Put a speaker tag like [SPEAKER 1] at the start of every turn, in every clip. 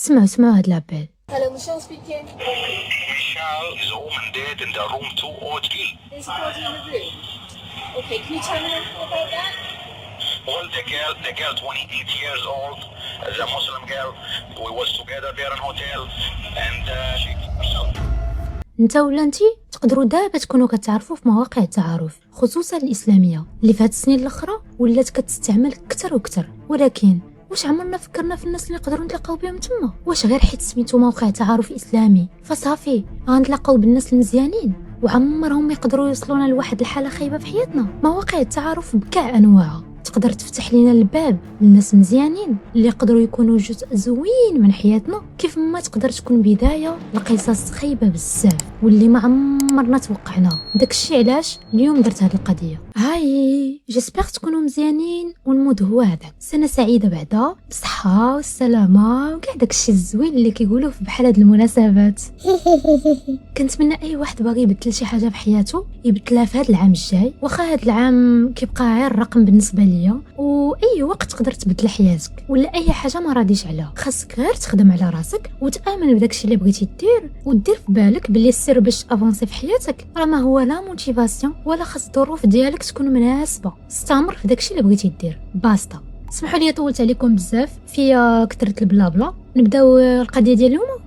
[SPEAKER 1] سمعوا هاد لابيل.
[SPEAKER 2] Hello, Michelle speaking.
[SPEAKER 3] Michelle is home and dead in the room 203.
[SPEAKER 2] There's a body in the room. Okay, can you tell me anything about that?
[SPEAKER 3] Well, the girl 28 years old, is a Muslim girl. We was together there in hotel, and she herself.
[SPEAKER 1] انت ولا انتي تقدروا دابا تكونوا كتعرفوا في مواقع التعارف خصوصا الاسلاميه اللي في هاد السنين الاخرى ولات كتستعمل اكثر واكثر. ولكن واش عمرنا فكرنا في الناس اللي نقدروا نتلاقاو بهم تما؟ واش غير حيت سميتو موقع تعارف اسلامي فصافي غنتلاقاو بالناس المزيانين وعمرهم يقدروا يوصلونا لواحد الحاله خايبه في حياتنا؟ مواقع التعارف بكاع انواعها تقدر تفتح لنا الباب للناس مزيانين اللي يقدروا يكونوا جزء زوين من حياتنا، كيف ما تقدر تكون بدايه لقصص خايبه بزاف واللي ما عمرنا توقعناها. داكشي علاش اليوم درت هذه القضيه. هاي جيسبر تكونوا مزيانين والمود هو هذا. سنه سعيده بعدا بالصحه والسلامه وكاع داكشي الزوين اللي كيقولوه في بحال هاد المناسبات. كنتمنى اي واحد باغي يبدل شي حاجه في حياته يبدلها في هذا العام الجاي، واخا هذا العام كيبقى غير رقم بالنسبه ليا، واي وقت تقدر تبدل حياتك ولا اي حاجه ما راضيش عليها. خاصك غير تخدم على راسك وتامن بداكشي اللي بغيتي دير، ودير في بالك باللي السر باش افونسي في حياتك راه ما هو لا موتيفاسيون ولا خاص الظروف ديالك تكون مناسبه. استمر في داكشي اللي بغيتي دير باسطه. اسمحوا لي طولت عليكم بزاف فيا كثرت البلا بلا. نبداو القضيه ديال اليوم.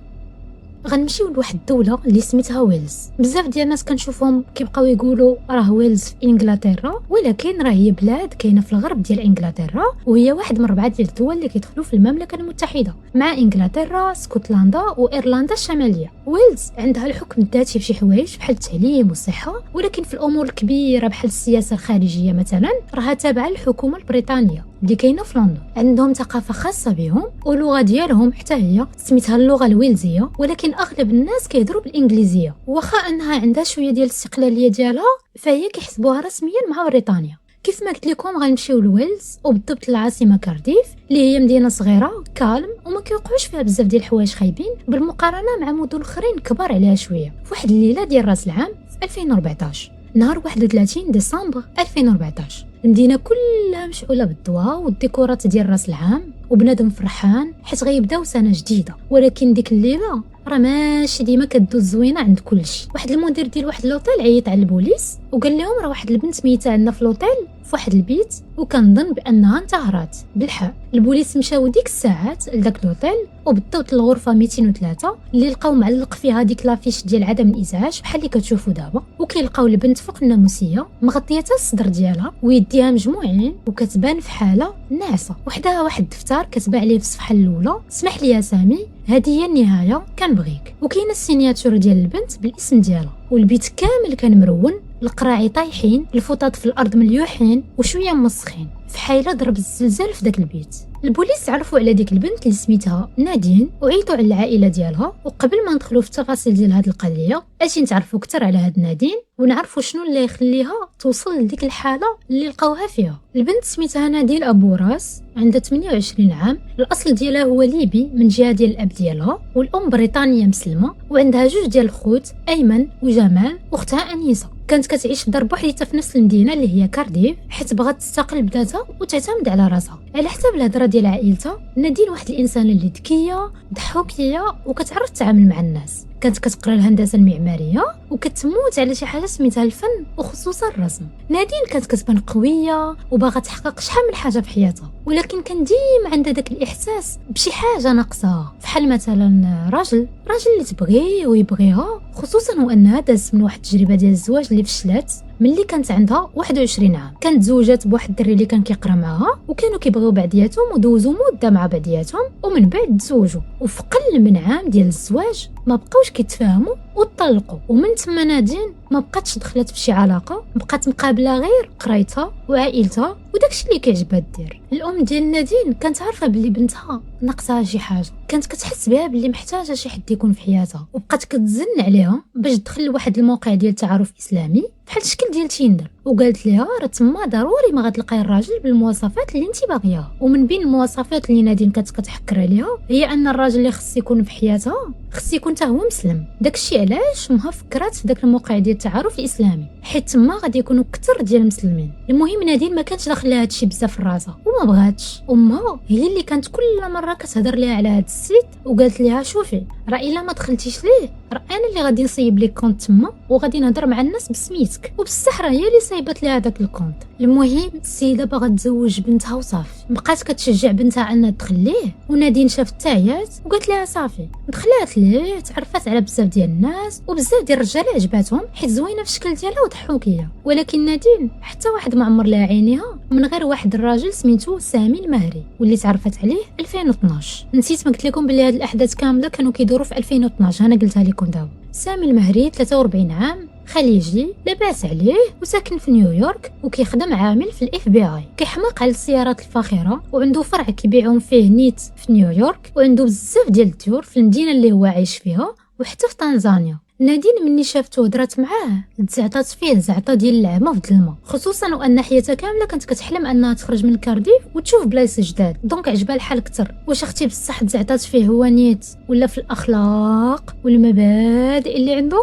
[SPEAKER 1] غنمشيو لواحد الدوله اللي سميتها ويلز. بزاف ديال الناس كنشوفهم كيبقاو يقولوا راه ويلز في انجلترا، ولكن راه هي بلاد كاينه في الغرب ديال انجلترا، وهي واحد من 4 ديال الدول اللي كيدخلوا في المملكه المتحده مع انجلترا، اسكتلندا وايرلندا الشماليه. ويلز عندها الحكم الذاتي في شي حوايج بحال التعليم والصحه، ولكن في الامور الكبيره بحال السياسه الخارجيه مثلا راها تابعه للحكومه البريطانيه اللي كاينه في لندن. عندهم ثقافه خاصه بهم ولغه ديالهم حتى هي سميتها اللغه الويلزيه، ولكن اغلب الناس كيهضروا بالانجليزيه. واخا انها عندها شويه ديال الاستقلاليه ديالها فهي كيحسبوها رسميا مع بريطانيا. كيف ما قلت لكم غنمشيو لويلز وبالضبط العاصمه كارديف اللي هي مدينه صغيره كالم وما كيوقعوش فيها بزاف ديال الحوايج خايبين بالمقارنه مع مدن اخرين كبار عليها شويه. في واحد الليله ديال راس العام في 2014 نهار 31 ديسمبر 2014 المدينه كلها مشعوله بالضوء والديكورات ديال راس العام وبنادم فرحان حيت غيبداو سنه جديده. ولكن ديك الليله راه ماشي ديما كدوز زوينه عند كلشي. واحد المدير ديال واحد لوطيل عيط على البوليس وقال لهم راه واحد البنت ميته عندنا في لوطيل في واحد البيت وكنظن بانها انتحرت. بالحق البوليس مشاو ديك الساعات لذاك لوطيل وبالضبط الغرفه 203 اللي لقاو معلق فيها ديك لافيش ديال عدم الازعاج بحال اللي كتشوفوا دابا، وكيلقاو البنت فوق الناموسيه مغطيه حتى الصدر ديالها ويديها مجموعين وكتبان في حاله ناعسه. وحدها واحد الدفتر كتب عليه في الصفحه الاولى اسمح لي يا سامي هذه هي النهايه كنبغيك، وكاينه السيناتور ديال البنت بالاسم ديالها. والبيت كامل كان مرون، القراعي طايحين، الفوطات في الارض مليوحين وشويه مسخين. في حايله ضرب الزلزال في داك البيت. البوليس عرفوا على ديك البنت اللي سميتها نادين وعيطوا على العائله ديالها. وقبل ما ندخلوا في التفاصيل ديال هذه القضيه اجي نتعرفوا اكثر على هاد نادين ونعرفوا شنو اللي يخليها توصل لديك الحاله اللي لقاوها فيها. البنت سميتها نادين ابو راس، عندها 28 عام، الاصل ديالها هو ليبي من جهه ديال الاب ديالها، والام بريطانيه مسلمه، وعندها 2 ديال الخوت ايمن وجمال واختها انيسه. كانت كتعيش في دار بوحديتها في نفس المدينه اللي هي كارديف حيت بغات تستقل بذاتها وتعتمد على راسها. على حساب الهضره ديال عائلتها نادين واحد الانسانه اللي ذكيه ضحوكيه وكتعرف تتعامل مع الناس. كانت كتقرا الهندسه المعماريه وكتموت على شي حاجه سميتها الفن وخصوصا الرسم. نادين كانت كتبان قويه وباغا تحقق شحال من حاجه في حياتها، ولكن كان ديما عندها داك الاحساس بشي حاجه ناقصاها، بحال مثلا راجل اللي تبغيه ويبغيها، خصوصا وانها دازت من واحد التجربه ديال الزواج اللي فشلت ملي كانت عندها 21 عام. كانت زوجات بواحد الدري اللي كان كيقرا معاها وكانوا كيبغيو بعضياتهم ودوزوا مده مع بعضياتهم ومن بعد تزوجوا، وفي قل من عام ديال الزواج ما بقاوش كيتفاهموا وطلقوا. ومن تما نادين ما بقاتش دخلت في شي علاقه، بقات مقابله غير قرايتها وعائلتها وداكشي اللي كيعجبها دير. الام ديال نادين كانت عارفه باللي بنتها ناقصها شي حاجه، كانت كتحس بها باللي محتاجه شي حد يكون في حياتها، وبقات كتزن عليها باش تدخل لواحد الموقع ديال تعارف اسلامي بحال الشكل ديال تيندر. وقالت ليها راه تما ضروري ما غتلقاي الراجل بالمواصفات اللي انت باغياها. ومن بين المواصفات اللي نادين كتحكر عليها هي ان الراجل اللي خص يكون في حياتها خص يكون حتى هو مسلم. داكشي علاش امها فكرات في داك الموقع ديال التعارف الاسلامي، حيت تما غادي يكونوا كثر ديال المسلمين. المهم نادين ما كانش داخل لها هادشي بزاف في راسها وما بغاتش. امها هي اللي كانت كل مره كتهضر ليها على هاد السيت وقالت ليها شوفي راه الا ما دخلتيش ليه راه انا اللي غادي نصيب لك كونت تما وغادي نهضر مع الناس بسميتك. وبصح راه هي اللي صايبت لها داك الكونت. المهم السيده باغا تزوج بنتها وصافي، بقات كتشجع بنتها انها تدخل ليه. ونادين شافت عيات وقالت لها صافي دخلات ليه، تعرفات على بزاف ديال الناس وبزاف ديال الرجال عجباتهم حيت زوينه في الشكل ديالها وضحوكيه. ولكن نادين حتى واحد ما عمر لها عينيها من غير واحد الراجل سميتو سامي المهري واللي تعرفت عليه 2012. نسيت ما قلت لكم بلي هاد الاحداث كامله كانوا كيدوروا في 2012، انا قلتها لكم دابا. سامي المهري 43 عام، خليجي، لاباس عليه وساكن في نيويورك وكيخدم عامل في الاف بي اي. كيحماق على السيارات الفاخره وعنده فرع كيبيعهم فيه نيت في نيويورك، وعنده بزاف ديال الديور في المدينه اللي هو عايش فيها وحتى في طنزانيا. نادين مني شافته ودرات معاه تزعطات فيه زعطه ديال العمى في الظلمه، خصوصا وان حياتها كامله كانت كتحلم انها تخرج من كارديف وتشوف بلايص جداد. دونك عجبها الحال اكثر. واش اختي بصح تزعطات فيه هو نيت ولا في الاخلاق والمبادئ اللي عنده؟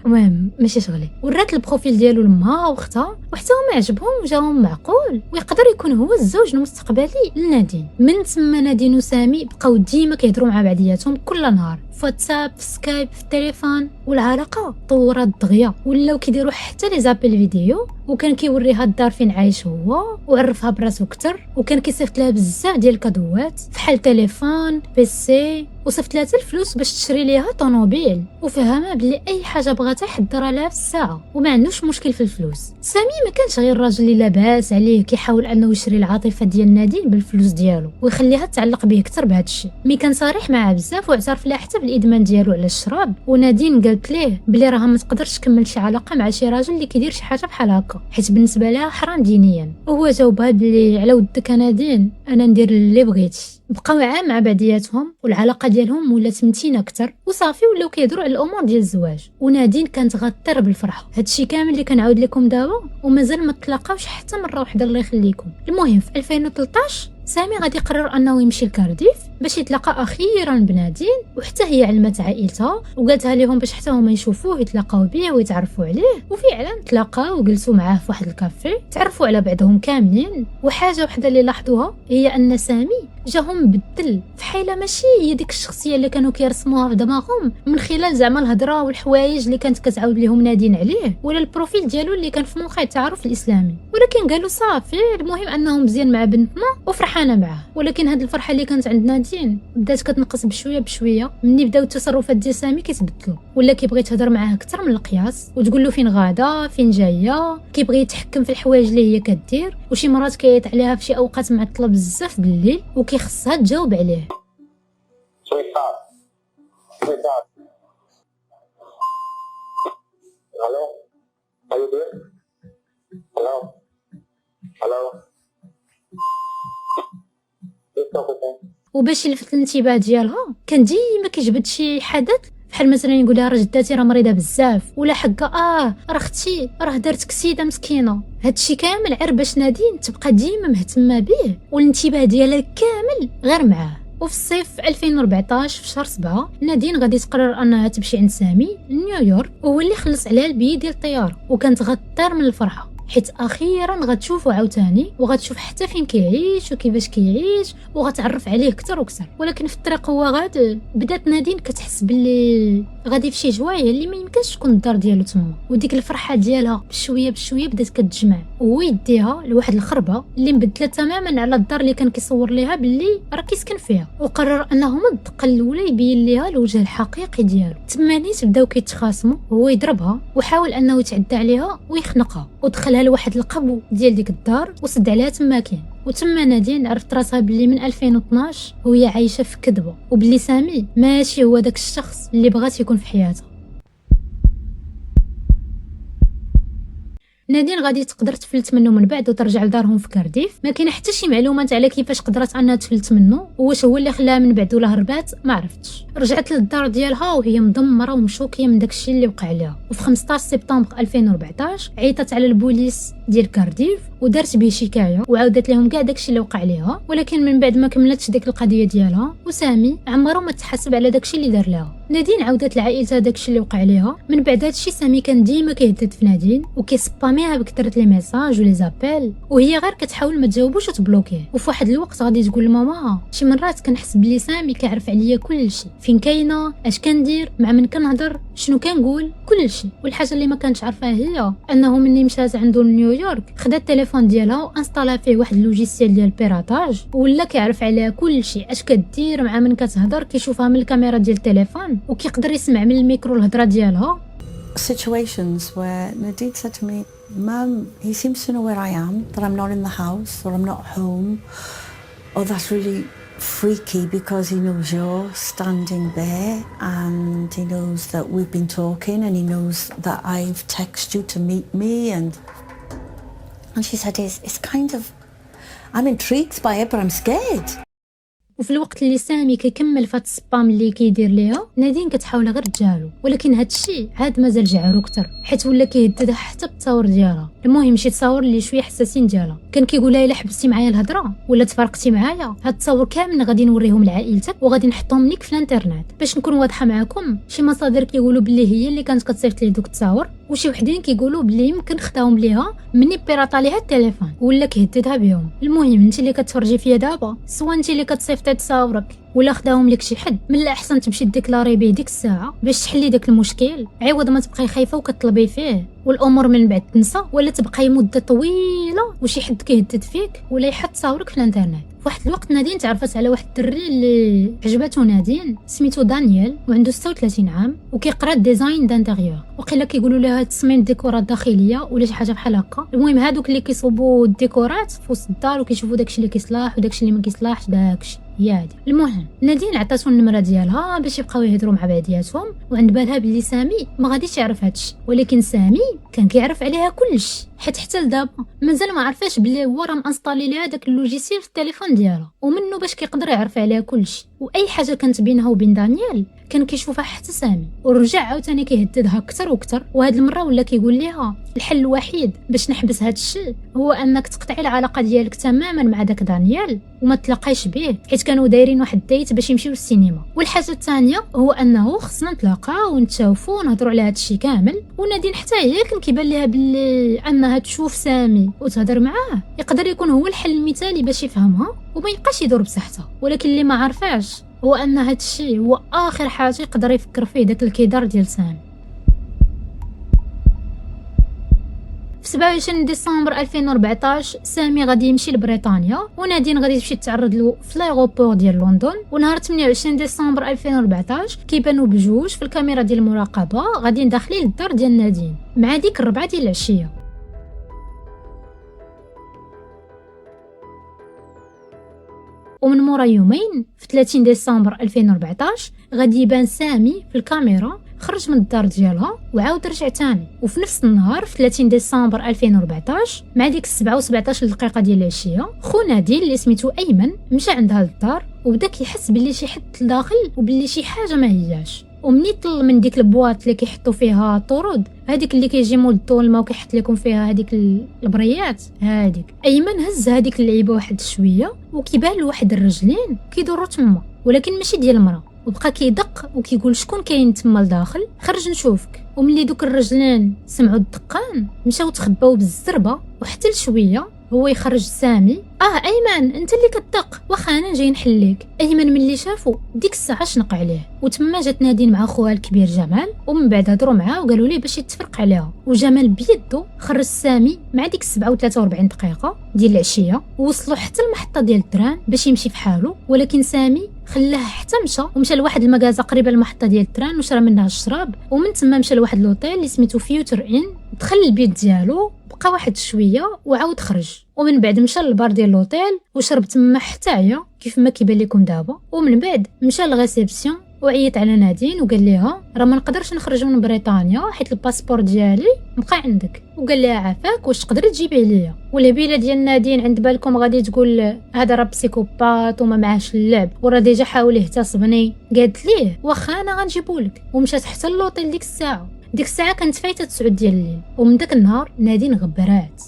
[SPEAKER 1] المهم ماشي شغلي. ورات البروفيل ديالو لمها واختها وحتى هما عجبهم وجاهم معقول ويقدر يكون هو الزوج المستقبلي لنادين. من تما نادين وسامي بقاو ديما كيهضروا مع بعضياتهم كل نهار في واتساب، في سكايب، في التليفون. والعلاقه طورات دغيا ولاو كيديروا حتى لي زابيل فيديو، وكان كيوريها الدار فين عايش هو وعرفها براسو كتر، وكان كيصيفط لها بزاف ديال الكادوات بحال تليفون، بيسي، وصيفط لها الفلوس باش تشري ليها طوموبيل، وفهمها بلي اي حاجه بغاتها يحضرها لها في الساعه وما عندوش مشكل في الفلوس. سامي ما كانش غير راجل اللي لاباس عليه كيحاول انه يشري العاطفه ديال نادين بالفلوس ديالو ويخليها تعلق به اكثر بهذا الشيء. مي كان صريح معها بزاف واعترف لها حتى بالادمان ديالو على الشراب. ونادين قالت ليه بلي راها ما تقدرش تكمل شي علاقه مع شي راجل اللي كيدير شي حاجه بحال هكا حيت بالنسبه لها حرام دينيا. وهو جاوبها بلي على ودك نادين انا ندير اللي بغيتي. بقاو عام مع بعضياتهم والعلاقه ديالهم ولات متينه اكثر وصافي ولاو كيهضروا على الامور ديال الزواج. ونادين كانت غطير بالفرحه. هادشي كامل اللي كنعاود لكم دابا ومازال ما تلاقاوش حتى مره واحده الله يخليكم. المهم في 2013 سامي غادي يقرر انه يمشي لكارديف باش يتلاقى اخيرا بنادين، وحتى هي علمت عائلتها وقالتها لهم باش حتى هما يشوفوه يتلاقاو به ويتعرفوا عليه. وفعلا تلاقاو وجلسوا معاه في واحد الكافي، تعرفوا على بعضهم كاملين. وحاجه وحده اللي لاحظوها هي ان سامي جاهم مبدل في حيله ماشي هي ديك الشخصيه اللي كانوا كيرسموها في دماغهم من خلال زعما الهضره والحوايج اللي كانت كتعاود لهم نادين عليه ولا البروفيل ديالو اللي كان في موقع التعارف الاسلامي. ولكن قالوا صافي المهم انه مزيان مع بنتنا وفرحانه معاه. ولكن هاد الفرحه اللي كانت عند نادين بدات كتنقص بشويه بشويه مني بداو التصرفات ديال سامي كيتبدلوا، ولا كيبغي تهضر معاه اكثر من القياس وتقول له فين غاده فين جايه، كيبغي يتحكم في الحوايج اللي هي كدير، وشي مرات كيعيط عليها في شي اوقات معطله بزاف بالليل وكيخصها تجاوب عليه. وباش يلفت الانتباه ديالها كان ديما كيجبد شي حدث بحال مثلا يقول لها راه جداتي راه مريضه بزاف، ولا حقا راه اختي راه دارت كسيده مسكينه. هادشي كامل غير باش نادين تبقى ديما مهتمه به والانتباه ديالها كامل غير معاه. وفي الصيف 2014 في شهر 7 نادين غادي تقرر انها تمشي عند سامي لنيويورك، وهو اللي خلص عليها البي ديال الطياره، وكانت غطير من الفرحه حيت اخيرا غتشوفو عاوتاني وغتشوف حتى فين كيعيش وكيفاش كيعيش وغتعرف عليه اكثر واكثر. ولكن في الطريق هو غاد بدات نادين كتحس باللي غادي في شي جوايه اللي ما يمكنش تكون الدار ديالو تما، وديك الفرحه ديالها بشويه بشويه بدات كتجمع وهو يديها لواحد الخربه اللي مبدله تماما على الدار اللي كان كيصور ليها باللي راه كيسكن فيها. وقرر انه من الدقه الاولى يبين ليها الوجه الحقيقي ديالو. تما نيت بداو كيتخاصموا وهو يضربها وحاول انه يتعدى عليها ويخنقها ودخلها لواحد القبو ديال ديك الدار وسد عليها تما كاين. وتما نادين عرفت راسها باللي من 2012 وهي عايشه في كذبه وباللي سامي ماشي هو داك الشخص اللي بغات يكون في حياتها. نادين غادي تقدر تفلت منه من بعد وترجع لدارهم في كارديف. ما كاين حتى شي معلومات على كيفاش قدرت انها تفلت منه، واش هو اللي خلاها من بعد ولا هربات ما عرفتش. رجعت للدار ديالها وهي مدمره ومشوكيه من داكشي اللي وقع لها. وفي 15 سبتمبر 2014 عيطت على البوليس ديال كارديف ودارت به شكايه وعاودت لهم كاع داكشي اللي وقع ليها، ولكن من بعد ما كملتش ديك القضيه ديالها. وسامي عمره ما تحاسب على داكشي اللي دار لها. نادين عاودت لعائلتها داكشي اللي وقع ليها. من بعد هادشي سامي كان ديما كيهدد في نادين وكيسباميها بكثره لي ميساج ولي زابيل، وهي غير كتحاول ما تجاوبوش وتبلوكيه. وفي واحد الوقت غادي تقول لماما شي مرات كنحس بلي سامي كيعرف عليا كلشي، فين كاينه، اش كندير، مع من كنهضر، شنو كنقول، كلشي. والحاجه اللي ما كانتش عارفاها هي انه ملي مشات عنده لنيويورك خدا التليفون ديالها وانستالا فيه واحد اللوجيسيال ديال بيراتاج، ولا كيعرف عليها كلشي، اش كدير، مع من كتهضر، كيشوفها من الكاميرا ديال التليفون وكيقدر يسمع من الميكرو الهضره ديالها.
[SPEAKER 4] Situations where Nadine said to me, Mum, he seems to know where I am, that I'm not in the house or I'm not home. Oh, that's really freaky because he knows you're standing there and he knows that we've been talking and he knows that I've texted you to meet me. And she said, it's kind of, I'm intrigued by it, but I'm scared.
[SPEAKER 1] وفي الوقت اللي سامي كيكمل فهاد السبام اللي كيدير ليها، نادين كتحاول غير تجاهلو، ولكن هاد الشيء عاد مازال جعرو كتر، حيت ولا كيهددها حتى بالتصاور ديالها. المهم شي تصاور اللي شويه حساسين ديالها. كان كيقول لها الا حبستي معايا الهضره ولا تفرقتي معايا، هاد التصاور كامل غادي نوريهم لعائلتك وغادي نحطهم ليك في الانترنت. باش نكون واضحه معكم، شي مصادر كيقولوا بلي هي اللي كانت كتصيفط ليه دوك التصاور، وشي وحدين كيقولوا بلي يمكن خداهم ليها مني بيراطا ليها التليفون ولا كيهددها بهم. المهم انت اللي كتفرجي فيا دابا، سواء انت اللي كتصيفطي تصاورك ولا خداهم لك شي حد، من الاحسن تمشي ديكلاري به ديك الساعه باش تحلي داك المشكل، عوض ما تبقاي خايفه وكتطلبي فيه والامور من بعد تنسى، ولا تبقاي مده طويله وشي حد كيهدد فيك ولا يحط تصاورك في الانترنت. واحد الوقت نادين تعرفت على واحد الدري اللي عجبته نادين، سميتو دانيال وعنده 36 عام وكيقرا ديزاين دانتيريور، وقيلا كيقولوا لها تصميم ديكورات داخليه ولا شي حاجه بحال هكا. المهم هادوك اللي كيصوبوا الديكورات في وسط الدار وكيشوفوا داكشي اللي كيصلاح وداكشي اللي ما كيصلاحش، داكشي هي هادي. المهم نادين عطاتو النمره ديالها باش يبقاو يهضروا مع بعضياتهم، وعند بالها بلي سامي ما غاديش يعرف هادشي، ولكن سامي كان كيعرف عليها كلشي، حتى لدابا مازال ما عرفاش بلي هو راه مانستالي ليها داك اللوجيسيال في التليفون ديالها، ومنه باش كيقدر يعرف عليها كلشي. واي حاجه كانت بينها وبين دانيال كان كيشوفها حتى سامي، ورجع عاوتاني كيهددها اكثر وكثر. وهاد المره ولا كيقول ليها الحل الوحيد باش نحبس هاد الشيء هو انك تقطعي العلاقه ديالك تماما مع داك دانيال وما تلاقايش به، حيت كانوا دايرين واحد الديت باش يمشيو للسينما. والحاجه الثانيه هو انه خصنا نتلاقاو ونتشافوا ونهضروا على هاد الشيء كامل. ونادين حتى هي كان كيبان ليها باللي انها تشوف سامي وتهضر معاه يقدر يكون هو الحل المثالي باش يفهمها وما يبقاش يدور بصحته. ولكن اللي ما عرفاش هو ان هاد الشيء هو اخر حاجه يقدر يفكر فيه داك الكيدار ديال سامي. في 27 ديسمبر 2014 سامي غادي يمشي لبريطانيا ونادين غادي تمشي تتعرض له في لايغوبور ديال لندن. ونهار 28 ديسمبر 2014 كيبانوا بجوج في الكاميرا ديال المراقبه غاديين داخلين للدار ديال نادين مع ديك الربعه ديال العشيه. ومن مورا يومين في 30 ديسمبر 2014 غادي يبان سامي في الكاميرا خرج من الدار ديالها وعاود رجع تاني. وفي نفس النهار في 30 ديسمبر 2014 مع ديك 17 دقيقه ديال العشيه خو نادين اللي سميتو ايمن مشى عندها للدار وبدا كيحس باللي شي حد داخل وباللي شي حاجه ما هياش. ومني طل من ديك البواط اللي كيحطوا فيها طرود، هذيك اللي كيجي مول الظلمه وكيحط لكم فيها هذيك البريات، هذيك ايمن هز هذيك اللعيبه واحد شويه وكيبان له واحد الرجلين كيدوروا تما ولكن ماشي ديال المراه، وبقى كيدق وكيقول شكون كاين تما لداخل، خرج نشوفك. وملي دوك الرجلين سمعوا الدقان مشاو تخباو بالزربه وحتى لشويه هو يخرج سامي. ايمن انت اللي كتدق، واخا انا جاي نحليك. ايمن ملي شافو ديك الساعه شنق عليه، وتما جات نادين مع خوها الكبير جمال ومن بعد هضروا معاه وقالوا ليه باش يتفرق عليها. وجمال بيدو خرج سامي مع ديك 47 دقيقه ديال العشيه ووصلوا حتى المحطه ديال التران باش يمشي في حاله. ولكن سامي خلاه حتى مشى لواحد المغازه قريبه لمحطه ديال التران وشرى منها الشراب، ومن تما مشى لواحد لوطيل اللي سميتو فيوتر ان، دخل البيت ديالو بقى واحد شويه وعاود خرج. ومن بعد مشى للبار ديال لوطيل وشرب تما حتى هي كيف ما كيبان لكم دابا. ومن بعد مشى للغيسيبسيون وعيط على نادين وقال لها راه ما نقدرش نخرج من بريطانيا حيت الباسبور ديالي بقى عندك. وقال لها عافاك واش تقدري تجيبيه ليا. والهبيله ديال نادين عند بالكم غادي تقول هذا راه بسيكوبات وما معاش اللعب وراه ديجا حاول يغتصبني. قالت ليه واخا انا غنجيبولك، ومشات حتى للوطيل. ديك الساعه كانت فايته 9 ديال الليل، ومن داك النهار نادين غبرات.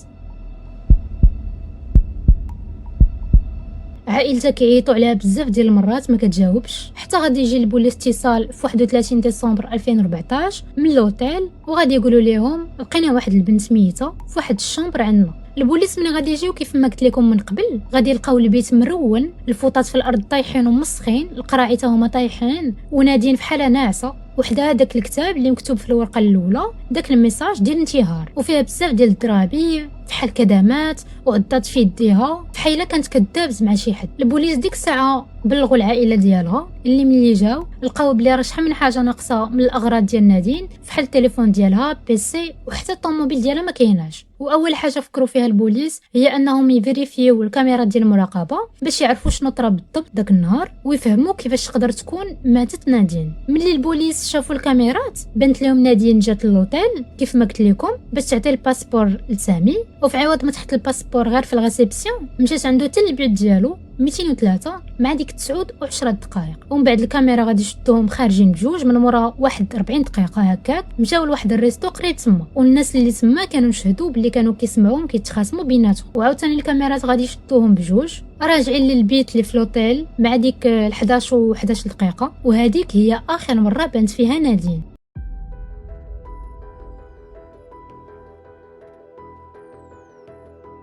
[SPEAKER 1] عائلتها كيعيطوا عليها بزاف ديال المرات ما كتجاوبش، حتى غادي يجي البوليس اتصال في 31 ديسمبر 2014 من لوطيل وغادي يقولوا لهم لقينا واحد البنت ميته في واحد الشومبر عندنا. البوليس ملي غادي يجيو كيف ما قلت لكم من قبل غادي يلقاو البيت مرون، الفوطات في الارض طايحين ومسخين، القراعي حتى هما طايحين، ونادين في حاله ناعسه. وحده داك الكتاب اللي مكتوب في الورقه الاولى داك الميساج ديال الانتحار، وفيها بزاف ديال الضرابي بحال كدامات وعضات في يديها بحال كانت كدابز مع شي حد. البوليس ديك الساعه بلغوا العائله ديالها اللي ملي جاو لقاو بلي راه شحال من حاجه ناقصه من الاغراض ديال نادين، بحال التليفون ديالها، بيسي، وحتى الطوموبيل ديالها ما كايناش. واول حاجه فكروا فيها البوليس هي انهم يفيريفيو الكاميرا ديال المراقبه باش يعرفوا شنو طرا بالضبط داك النهار ويفهموا كيفاش تقدر تكون ماتت نادين. ملي البوليس شافوا الكاميرات بنت لهم نادين جات للوطيل كيف ما قلت لكم باش تعطي الباسبور لسامي، وفي عوض ما تحط الباسبور غير في الريسبسيون مشات عنده حتى البيت ديالو 203 مع ديك 9 و10 دقائق. ومن بعد الكاميرا غادي يشدوهم خارجين بجوج من مورا واحد 40 دقيقه هكاك، مشاو لواحد الريستو قريب تما، والناس اللي تما كانوا يشهدوا باللي كانوا كيسمعوهم كيتخاصموا بيناتهم. وعاوتاني الكاميرات غادي يشدوهم بجوج راجعين للبيت اللي في لوطيل مع ديك 11 و11 دقيقه، وهذيك هي اخر مره بانت فيها نادين.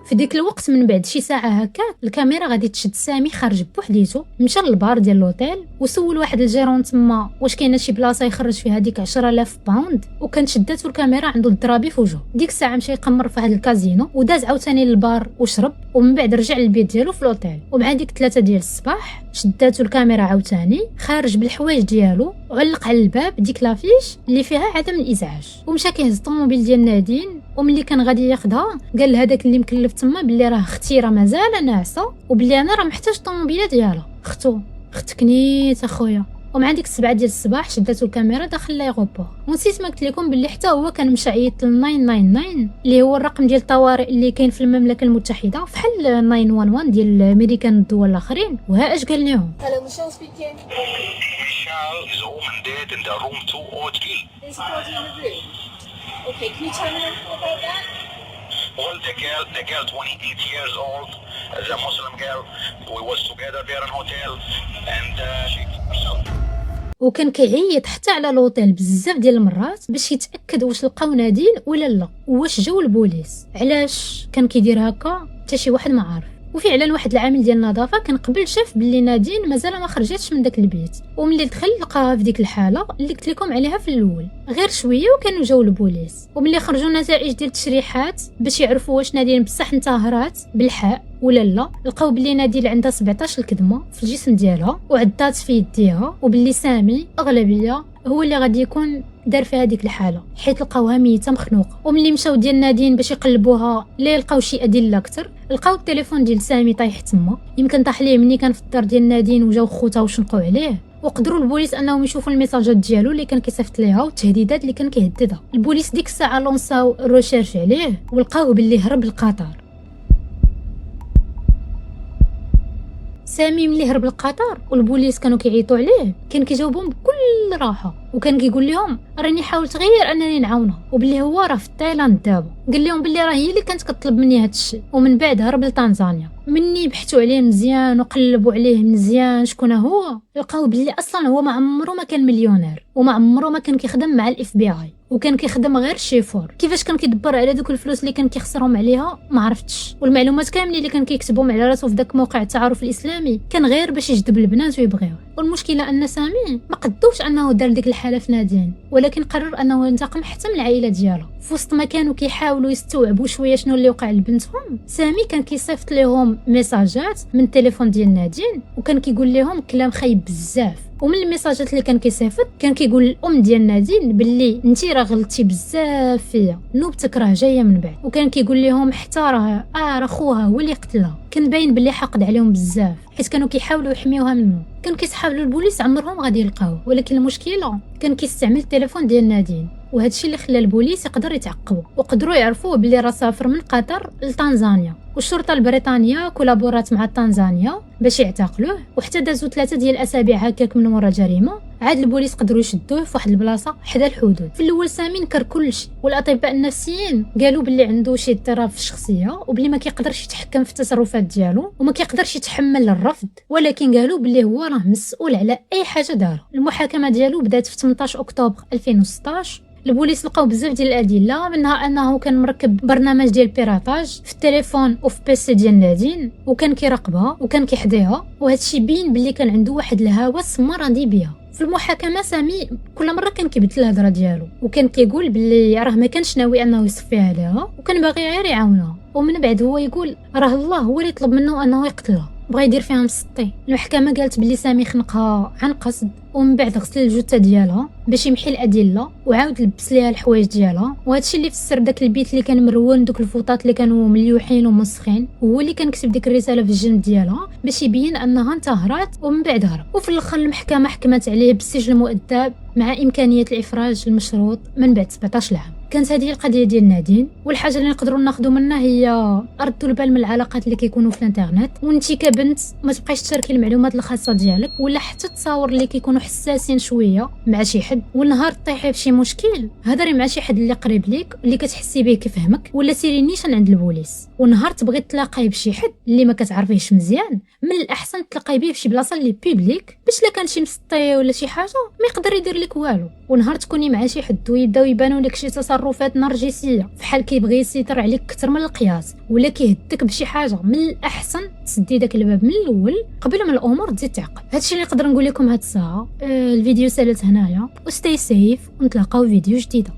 [SPEAKER 1] في ديك الوقت من بعد شي ساعه هكا الكاميرا غادي تشد سامي خارج بوحديتو، مشى للبار ديال لوطيل وسول واحد الجيرون تما واش كاينه شي بلاصه يخرج فيها ديك 10,000 باوند، وكانت شداتو الكاميرا عنده الضرابي في وجهه. ديك الساعه مشى يقمر في واحد الكازينو وداز عاوتاني للبار وشرب، ومن بعد رجع للبيت ديالو في لوطيل. ومع ديك 3 ديال الصباح شداتو الكاميرا عاوتاني خارج بالحوايج ديالو وعلق على الباب ديك لافيش اللي فيها عدم الازعاج، ومشى كيهز الطوموبيل ديال نادين. وملي كان غادي ياخدها قال لهداك اللي مكلف تما بلي راه اختي راه مازال ناعسه وبلي انا راه محتاج الطوموبيله ديالها. اختك نيت اخويا. ومع ديك 7 ديال الصباح شداتو الكاميرا داخل لايغوبور. ونسيت ما قلت لكم باللي حتى هو كان مشى عيط ل 999 اللي هو الرقم ديال الطوارئ اللي كاين في المملكه المتحده فحال 911 ديال الامريكان الدول الاخرين. وها اش قال لهم.
[SPEAKER 2] Hello, Michelle speaking.
[SPEAKER 3] Michelle is home and dead in the room 203.
[SPEAKER 2] Is the body in the room? Okay, can you tell me anything about that?
[SPEAKER 3] Well, the girl 28 years old, is a Muslim girl. We was together there in hotel, and she herself.
[SPEAKER 1] وكان كيعيط حتى على لوطيل بزاف ديال المرات باش يتاكد واش لقاو نادين ولا لا، واش جاو البوليس. علاش كان كيدير هكا حتى شي واحد ما عارف. وفعلا واحد العامل ديال النظافه كان قبل شاف باللي نادين مازال ما خرجتش من داك البيت، وملي دخل لقاها في ديك الحاله اللي قلت لكم عليها في الاول. غير شويه وكانوا جاو البوليس، وملي خرجوا نتائج ديال التشريحات باش يعرفوا واش نادين بصح انتهرات بالحق ولا لا، لقاو باللي نادين عندها 17 الكدمه في الجسم ديالها وعدات في يديها، وباللي سامي اغلبيه هو اللي غادي يكون دار في هذيك الحاله حيت لقاوها ميته مخنوقه. وملي مشاو ديال نادين باش يقلبوها لا يلقاو شي ادله اكثر، لقاو التليفون ديال سامي طايح تما، يمكن طاح ليه ملي كان في الدار ديال نادين وجاو خوتها وشنقوا عليه. وقدروا البوليس انهم يشوفوا الميساجات ديالو اللي كان كيصيفط ليها والتهديدات اللي كان كيهددها. البوليس ديك الساعه لونساو الريشيرش عليه ولقاوه باللي هرب لقطر. سامي ملي هرب لقطر والبوليس كانوا كيعيطوا عليه كان كيجاوبهم بكل راحه، وكان كيقول لهم راني حاولت غير انني نعاونها وباللي هو راه في تايلاند دابا. قال لهم باللي راه هي اللي كانت كطلب مني هذا الشيء. ومن بعد هرب لتنزانيا. مني بحثوا عليه مزيان وقلبوا عليه مزيان شكون هو، لقاو باللي اصلا هو ما عمره ما كان مليونير وما عمره ما كان كيخدم مع الاف بي اي، وكان كيخدم غير شيفور. كيفاش كان كيدبر على دوك الفلوس اللي كان كيخسرهم عليها ما عرفتش. والمعلومات كاملين اللي كان كيكتبهم على راسو في داك موقع التعارف الاسلامي كان غير باش يجذب البنات ويبغيوه. والمشكله ان سامي ما قدوش انه دار ديك الحاله في نادين، ولكن قرر انه ينتقم حتى من العائله ديالها. في وسط ما كانوا كيحاولوا يستوعبوا شويه شنو اللي وقع لبنتهم، سامي كان كيصيفط لهم ميساجات من التليفون ديال نادين، وكان كيقول لهم كلام خايب بزاف. ومن الميساجات اللي كان كيصيفط كان كيقول للام ديال نادين باللي انتي راه غلطتي بزاف فيا، نوبتك راه جايه من بعد. وكان كيقول لهم حتى راه خوها هو اللي قتلها. كان باين باللي حاقد عليهم بزاف حيت كانوا كيحاولوا يحميوها منه. كان كيسحاب له البوليس عمرهم غادي يلقاوه، ولكن المشكله كان كيستعمل التليفون ديال نادين، وهذا الشيء اللي خلى البوليس يقدر يتعقبوا وقدروا يعرفوا باللي راه سافر من قطر لتنزانيا. والشرطه البريطانيه كولابورات مع تنزانيا باش يعتقلوه، وحتى دازوا 3 ديال الاسابيع هكاك من ورا جريمه عاد البوليس قدروا يشدوه في واحد البلاصه حدا الحدود. في الاول سامي نكر كلشي، والاطباء النفسيين قالوا باللي عنده شي اضطراب في الشخصيه وبلي ما كيقدرش يتحكم في التصرفات ديالو وما كيقدرش يتحمل الرفض، ولكن قالوا باللي هو راه مسؤول على اي حاجه دارها. المحاكمه ديالو بدات في 18 اكتوبر 2016. البوليس لقاو بزاف ديال الادله، منها انه كان مركب برنامج ديال بيراتاج في التليفون وفي بيسي ديال نادين، وكان كيراقبها وكان كيحضيها، وهذا الشيء بين باللي كان عنده واحد الهوس ما راضي بها. في المحاكمه سامي كل مره كان كيبدل الهضره ديالو، وكان كيقول باللي راه ما كانش ناوي انه يصفيها عليها وكان باغي غير يعاونها. ومن بعد هو يقول راه الله هو اللي طلب منه انه يقتلها، بغى يدير فيها مسطي. المحكمه قالت باللي سامي خنقها عن قصد، ومن بعد غسل الجثه ديالها باش يمحي الادله وعاود لبس ليها الحوايج ديالها. وهذا الشيء اللي فسر داك البيت اللي كان مرون، دوك الفوطات اللي كانوا مليوحين ومسخين، وهو اللي كان كتب ديك الرساله في الجنب ديالها باش يبين انها انتهرت ومن بعد هرب. وفي الاخر المحكمه حكمت عليه بالسجن المؤدب مع امكانيه الافراج المشروط من بعد 17 عام. كانت هذه القضيه ديال نادين، والحاجه اللي نقدروا ناخذوا منها هي ردوا البال من العلاقات اللي كيكونوا في الانترنت، وانت كبنت ما تبقايش تشاركي المعلومات الخاصه ديالك ولا حتى التصاور اللي كيكونوا حساسين شويه مع شي حد. والنهار طيحي بشي مشكل هضري مع شي حد اللي قريب ليك اللي كتحسي به كيفهمك، ولا سيري نيشان عند البوليس. ونهار تبغي تلاقاي بشي حد اللي ما كتعرفيهش مزيان، من الاحسن تلاقاي به فشي بلاصه اللي بيبليك باش لا كان شي مسطي ولا شي حاجه ما يقدر يدير لك والو. ونهار تكوني مع شي حد ويبداو يبانوا لك شي تصرفات نرجسيه فحال كيبغي يسيطر عليك اكثر من القياس ولا كيهدك بشي حاجه، من الاحسن تسدي داك الباب من الاول قبل ما الامور تزيد تعقد. هادشي اللي نقدر نقول لكم هاد الساعه. الفيديو سالت هنايا، وستي سيف ونتلاقاو فيديو جديده.